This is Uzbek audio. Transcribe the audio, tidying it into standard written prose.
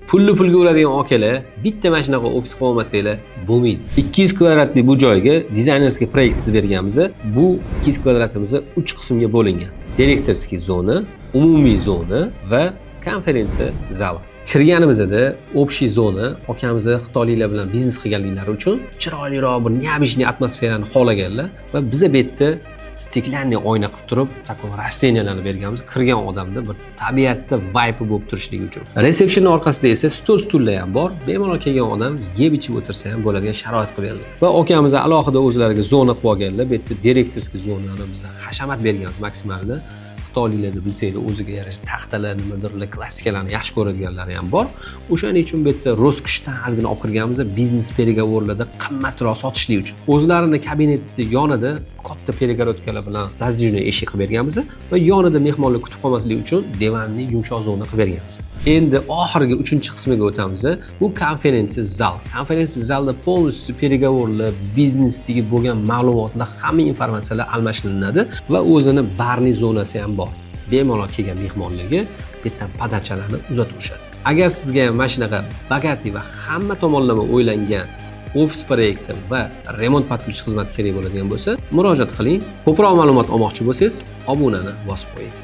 Pulli pulga uradigan akalar bitta mana shunaqa ofis qilib olmasanglar bo'lmaydi. 200 kvadratli bu joyga dizaynerskiy proyekt tuzib berganmiz. Bu 200 kvadratimiz 3 qismga bo'lingan. Direktorskiy zona, umumiy zona va konferensiya zali. Kirganimizda общий zona akamiz xitoyliklar bilan biznes qilganliklari uchun chiroyliroq bir необычный atmosferani xohlaganlar va biza bu yerda steklanniy oyna qilib turib, такой rasteniyalarni berganmiz. Kirgan odamda bir tabiatda vibe bo'lib turishligi uchun. Resepsiyon orqasida esa stullar ham bor. Bemalol kelgan odam yeb ichib o'tirsa ham bo'ladigan sharoit qilib berilgan. Va akamiz alohida o'zlariga zona qilib olganlar. Bu yerda direktorskiy zonani biz hashamat berganmiz maksimalni. Xitoyliklarni bilsanglar o'ziga yarasha taxtalar, nimadirlar, klassikalarni yaxshi ko'radiganlari ham bor. O'shaning uchun bu yerda ro'skishdan ozgina olib kirganmiz, biznes perigovorlarda qimmatroq sotishlik uchun. O'zlarini kabinetni yonida katta peregorodkalar bilan lazijniy eshik qilib berganmiz va yonida mehmonlar kutib qolmasligi uchun divanni yumshoq zona qilib berganmiz. Endi oxirgi 3-qismiga o'tamiz. Bu konferensiya zal. Konferensiya zalda полностью переговорlar, biznesdagi bo'lgan ma'lumotlar, hamma informatsiyalar almashinadi va o'zini barniy zonasi ham bor. Bemalol kelgan mehmonlarga bitta podachalarni uzatib o'shadi. Agar sizga ham mana shunaqa bogatiy va hamma tomonlama o'ylangan ofis proyekti va remont patruj xizmati kerak bo'ladigan bo'lsa, murojaat qiling. Ko'proq ma'lumot olmoqchi bo'lsangiz, obunani bosib qo'ying.